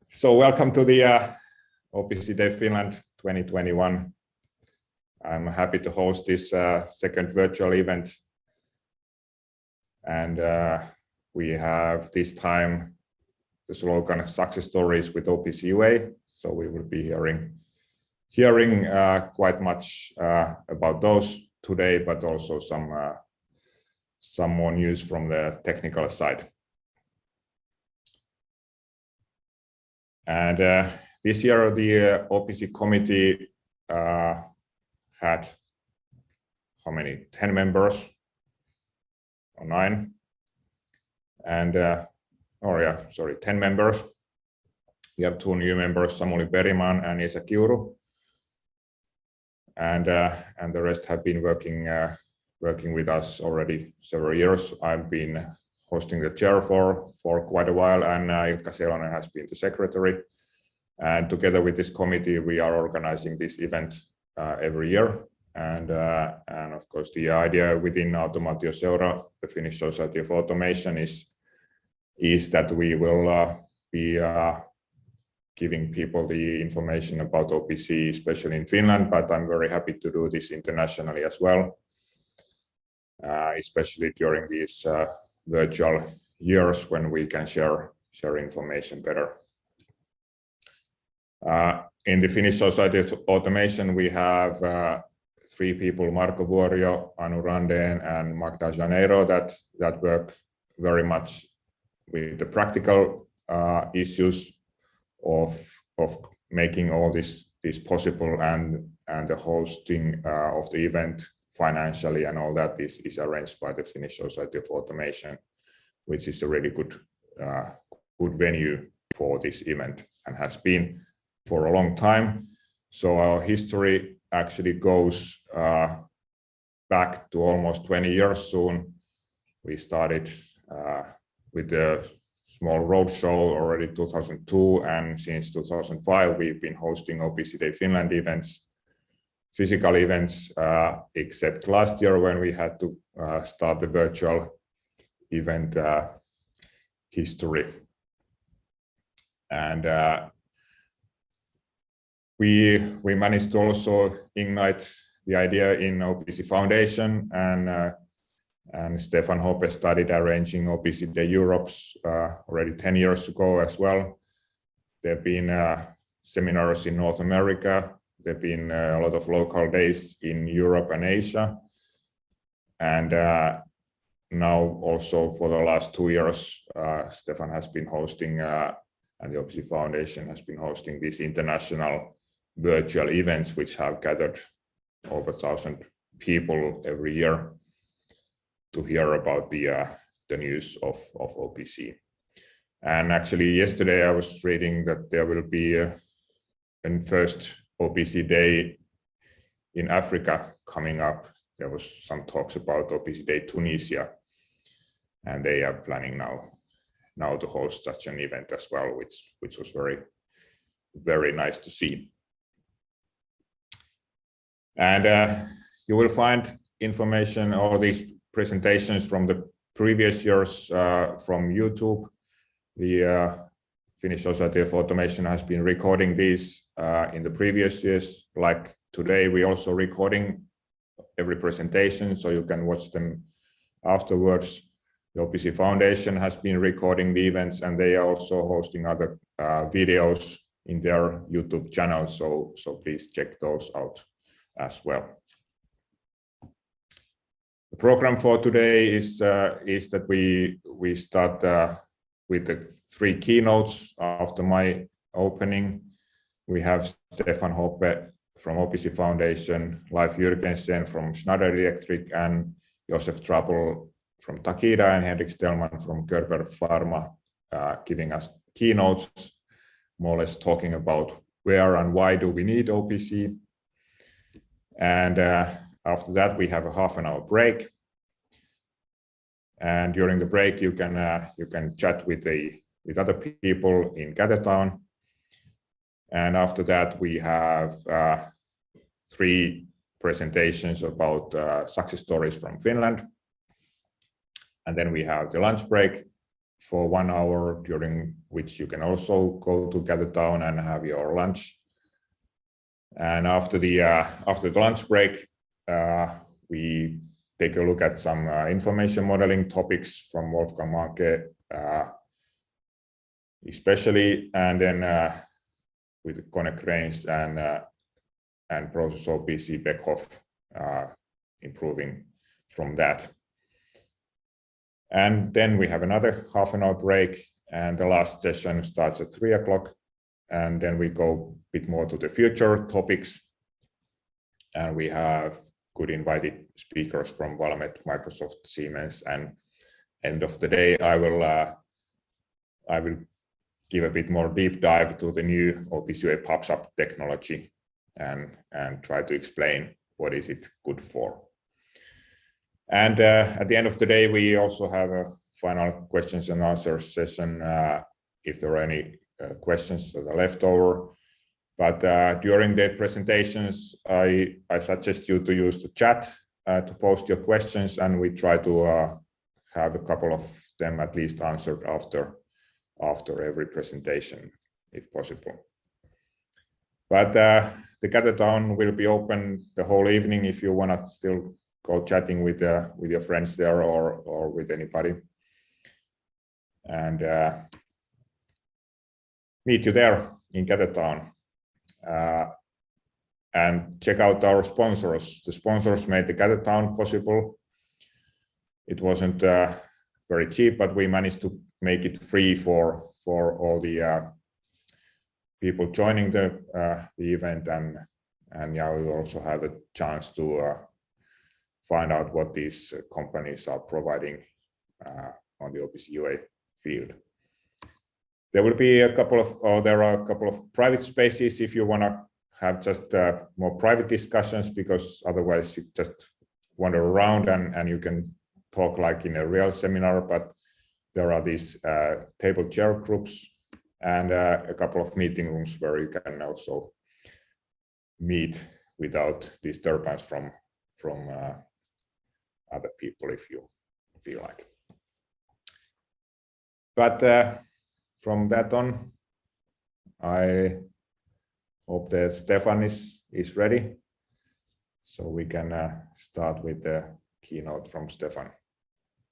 So welcome to the OPC Day Finland 2021. I'm happy to host this second virtual event. And we have this time the slogan "Success Stories with OPC UA." So we will be hearing quite much about those today, but also some more news from the technical side. And this year, the OPC Committee had how many? 10 members or 9? And 10 members. We have 2 new members, Samuli Beriman and Isa Kiuru. And the rest have been working with us already several years. I've been hosting the chair for quite a while, and Ilkka Selonen has been the secretary. And together with this committee, we are organizing this event every year. And of course, the idea within Automaatioseura, the Finnish Society of Automation, is that we will be giving people the information about OPC, especially in Finland, but I'm very happy to do this internationally as well, especially during these virtual years when we can share information better. In the Finnish Society of Automation, we have 3 people, Marko Vuorio, Anu Randeen, and Magda Janeiro, that work very much with the practical issues of making all this possible, and the hosting of the event financially and all that is arranged by the Finnish Society of Automation, which is a really good venue for this event and has been for a long time. So our history actually goes back to almost 20 years soon. We started with the small roadshow already 2002, and since 2005 we've been hosting OPC Day Finland events, physical events, except last year when we had to start the virtual event history. And we managed to also ignite the idea in OPC Foundation, and Stefan Hoppe started arranging OPC Day Europes already 10 years ago as well. There have been seminars in North America. There have been a lot of local days in Europe and Asia. And now also for the last 2 years, Stefan has been hosting, and the OPC Foundation has been hosting these international virtual events, which have gathered over 1,000 people every year to hear about the news of OPC. And actually yesterday I was reading that there will be a first OPC Day in Africa coming up. There was some talks about OPC Day Tunisia, and they are planning now to host such an event as well, which was very nice to see. And you will find information, all these presentations from the previous years from YouTube. The Finnish Society of Automation has been recording these in the previous years. Like today, we also recording every presentation, so you can watch them afterwards. The OPC Foundation has been recording the events, and they are also hosting other videos in their YouTube channel, so please check those out as well. The program for today is that we start with the 3 keynotes after my opening. We have Stefan Hoppe from OPC Foundation, Leif Jürgensen from Schneider Electric, and Josef Trabel from Takeda, and Henrik Stellman from Gerber Pharma, giving us keynotes, more or less talking about where and why do we need OPC. And after that, we have a half-an-hour break. And during the break, you can chat with other people in Gathertown. And after that, we have 3 presentations about success stories from Finland. And then we have the lunch break, for 1 hour, during which you can also go to Gather Town and have your lunch. And after the lunch break, we take a look at some information modeling topics from Wolfgang Manke, especially, and then with Connect Range and Process OPC Beckhoff, improving from that. And then we have another half an hour break, and the last session starts at 3 o'clock. And then we go a bit more to the future topics. And we have good invited speakers from Valmet, Microsoft, Siemens, and end of the day, I will give a bit more deep dive to the new OPC UA PubSub technology and try to explain what is it good for. And at the end of the day, we also have a final questions and answers session if there are any questions that are left over. But during the presentations, I suggest you to use the chat to post your questions, and we try to have a couple of them at least answered after every presentation, if possible. But the Gather Town will be open the whole evening if you want to still go chatting with your friends there or with anybody. And meet you there in Gather Town. And check out our sponsors. The sponsors made the Gather Town possible. It wasn't very cheap, but we managed to make it free for all the people joining the event, and now we also have a chance to find out what these companies are providing on the OPC UA field. There will be a couple of, there are a couple of private spaces if you want to have just more private discussions, because otherwise you just wander around and you can talk like in a real seminar, but there are these table chair groups and a couple of meeting rooms where you can also meet without disturbance from other people if you feel like. But from that on, I hope that Stefan is ready, so we can start with the keynote from Stefan.